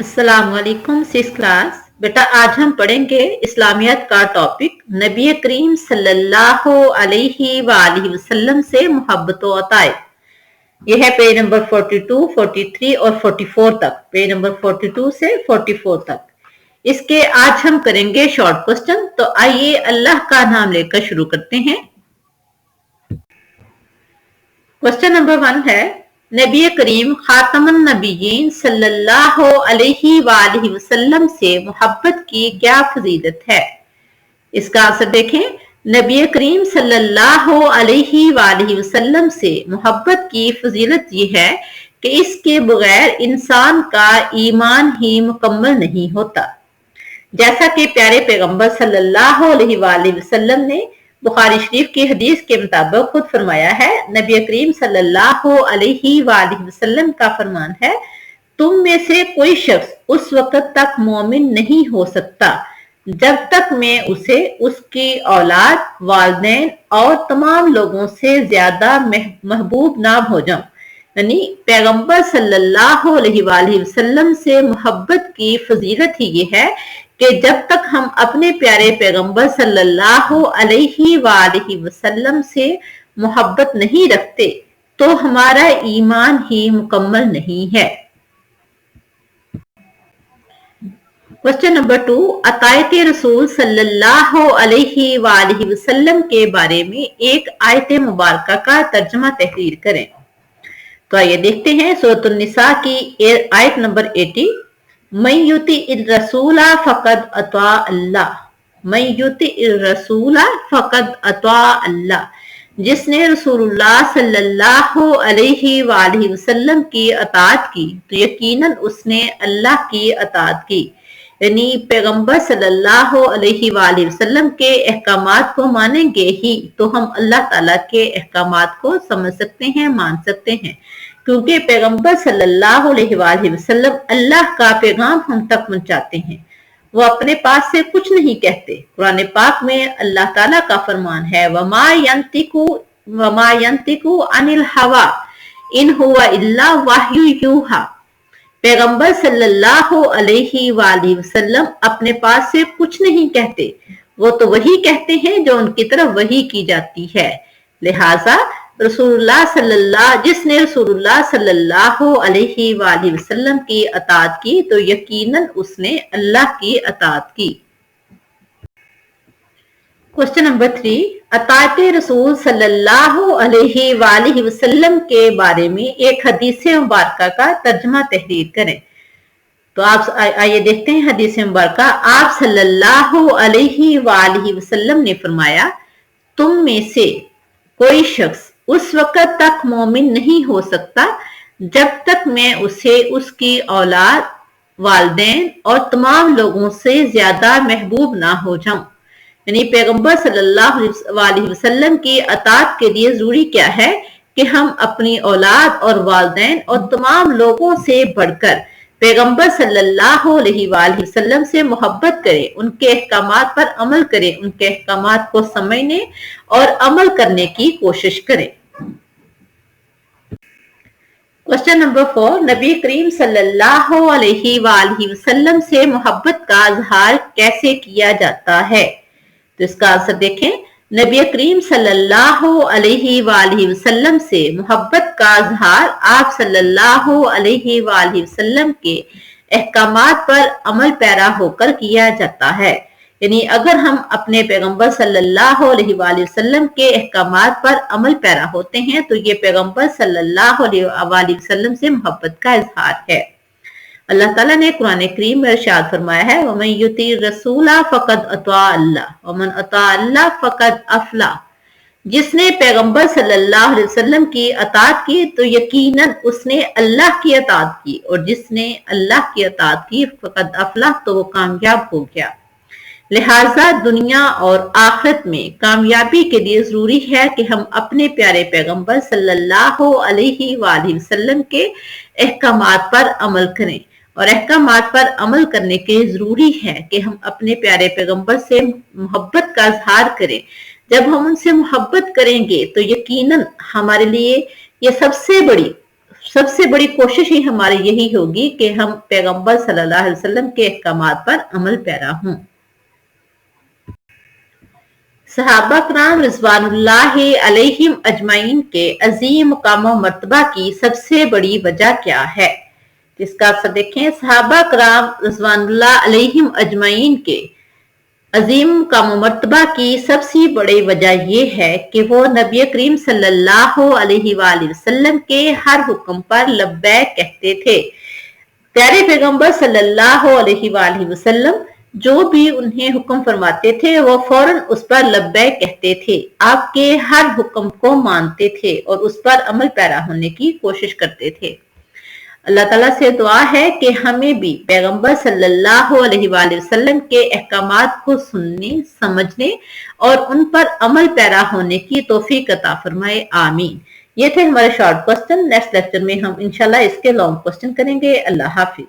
अस्सलाम वालेकुम six class. बेटा आज हम पढ़ेंगे इस्लामियत का टॉपिक नबी करीम सल्लल्लाहु अलैहि वसल्लम से मोहब्बत व अताए। यह है पेज नंबर 42, 43 और 44 तक। पेज नंबर 42 से 44 तक इसके आज हम करेंगे शॉर्ट क्वेश्चन। तो आइए अल्लाह का नाम लेकर शुरू करते हैं। क्वेश्चन नंबर 1 है, नबी करीम खातमुन नबीयीन सल्लल्लाहु अलैहि वसल्लम से मोहब्बत की क्या फजीलत है। इसका आंसर देखें। नबी करीम सल्लल्लाहु अलैहि वसल्लम से मोहब्बत की फजीलत ये है कि इसके बगैर इंसान का ईमान ही मुकम्मल नहीं होता। जैसा कि प्यारे पैगंबर सल्लल्लाहु अलैहि वसल्लम ने बुखारी शरीफ की हदीस के मुताबिक खुद फरमाया है। नबी करीम सल्लल्लाहु अलैहि वसल्लम का फरमान है, तुम में से कोई शख्स उस वक्त तक मोमिन नहीं हो सकता जब तक मैं उसे उसकी औलाद, वालिदैन और तमाम लोगों से ज्यादा महबूब ना हो जाऊं। यानी पैगंबर सल्लल्लाहु अलैहि वसल्लम से मोहब्बत की फजीलत ही ये है कि जब तक हम अपने प्यारे पैगंबर सल्लल्लाहु अलैहि वसल्लम से मोहब्बत नहीं रखते तो हमारा ईमान ही मुकम्मल नहीं है। क्वेश्चन नंबर 2, अतायत रसूल सल्लल्लाहु अलैहि वसल्लम के बारे में एक आयत मुबारका का तर्जुमा तहरीर करें। तो आइए देखते हैं सूरह निसा की आयत नंबर 80। मैं युति रसूला फकद अता अल्लाह, मैं युति रसूला फकद अता अल्लाह। जिसने रसूलुल्लाह सल्लल्लाहु अलैहि वसल्लम की अताअत की तो यकीनन उसने अल्लाह की अताअत की। यानी पैगंबर सल्लल्लाहु अलैहि वसल्लम के अहकामात को मानेंगे ही तो हम अल्लाह ताला के अहकामात को समझ सकते हैं, मान सकते हैं, क्योंकि पैगंबर सल्लल्लाहु अलैहि वसल्लम अल्लाह का पैगाम हम तक पहुंचाते हैं। वो अपने पास से कुछ नहीं कहते। कुरान पाक में अल्लाह ताला का फरमान है, वमा यंतिकु अनिल हवा इन हुवा इल्ला वहयु यूहा। पैगंबर सल्लल्लाहु अलैहि वसल्लम अपने पास से कुछ नहीं कहते, वो तो वही कहते हैं जो उनकी तरफ वही की जाती है। लिहाजा जिसने रसूलुल्लाह सल्लल्लाहु अलैहि वसल्लम की अताअत की तो यकीनन उसने अल्लाह की अताअत की। क्वेश्चन नंबर 3, अताअत रसूल सल्लल्लाहु अलैहि वसल्लम के बारे में एक हदीस मुबारका का तर्जुमा तहरीर करें। तो आप आइए देखते हैं हदीस मुबारका। आप सल्लल्लाहु अलैहि वसल्लम ने फरमाया, तुम में से कोई शख्स उस वक्त तक मोमिन नहीं हो सकता जब तक मैं उसे उसकी औलाद, वालिदैन और तमाम लोगों से ज्यादा महबूब ना हो जाऊं। यानी पैगंबर सल्लल्लाहु अलैहि वसल्लम की अताअत के लिए जरूरी क्या है कि हम अपनी औलाद और वालिदैन और तमाम लोगों से बढ़कर पैगंबर सल्लल्लाहु अलैहि वसल्लम से मोहब्बत करें, उनके अहकामात पर अमल करें, उनके अहकामात को समझने और अमल करने की कोशिश करें। क्वेश्चन नंबर 4, नबी करीम सल्लल्लाहु अलैहि वसल्लम से मोहब्बत का इजहार कैसे किया जाता है। तो इसका आंसर देखें। नबी करीम सल्लल्लाहु अलैहि वसल्लम से मोहब्बत का इजहार आप सल्लल्लाहु अलैहि वसल्लम के अहकामात पर अमल पैरा होकर किया जाता है। यानी अगर हम अपने पैगंबर सल्लल्लाहु अलैहि वसल्लम के अहकामात पर अमल पैरा होते हैं तो ये पैगंबर सल्लल्लाहु अलैहि वसल्लम से मोहब्बत का इजहार है। अल्लाह ताला ने कुरान करीम में इरशाद फरमाया है, वमन युति रसूला फकद अता अल्लाह वमन अता अल्लाह फकद अफला। जिसने पैगंबर सल्लल्लाहु अलैहि वसल्लम की अताअत की तो यकीनन उसने अल्लाह की अताअत की, और जिसने अल्लाह की अताअत की फकद अफला तो वो कामयाब हो गया। लिहाजा दुनिया और आखिरत में कामयाबी के लिए जरूरी है कि हम अपने प्यारे पैगंबर सल्लल्लाहु अलैहि वसल्लम के अहकामात पर अमल करें, और अहकामात पर अमल करने के जरूरी है कि हम अपने प्यारे पैगंबर से मोहब्बत का इजहार करें। जब हम उनसे मोहब्बत करेंगे तो यकीनन हमारे लिए ये सबसे बड़ी सबसे बड़ी कोशिश ही हमारी यही होगी कि हम पैगंबर सल्लल्लाहु अलैहि वसल्लम के अहकामात पर अमल पैरा हों। सहाबा कराम रिज़वानुल्लाहि अलैहिम अजमाइन के अजीम मुकाम व मर्तबा की सबसे बड़ी वजह क्या है? इसका आंसर देखें, सहाबा कराम रिज़वानुल्लाहि अलैहिम अजमाइन के अजीम मुकाम व मर्तबा की सबसे बड़ी वजह यह है कि वो नबी करीम सल्लल्लाहु अलैहि वसल्लम के हर हुक्म पर लब्बैक कहते थे। प्यारे पैगंबर सल्लल्लाहु अलैहि वसल्लम जो भी उन्हें हुक्म फरमाते थे वो फौरन उस पर लब्बैक कहते थे, आपके हर हुक्म को मानते थे और उस पर अमल पैरा होने की कोशिश करते थे। अल्लाह ताला से दुआ है कि हमें भी पैगंबर सल्लल्लाहु अलैहि वसल्लम के अहकामात को सुनने, समझने और उन पर अमल पैरा होने की तौफीक अता फरमाए, आमीन। ये थे हमारे शॉर्ट क्वेश्चन। नेक्स्ट लेक्चर में हम इंशाल्लाह इसके लॉन्ग क्वेश्चन करेंगे। अल्लाह हाफिज।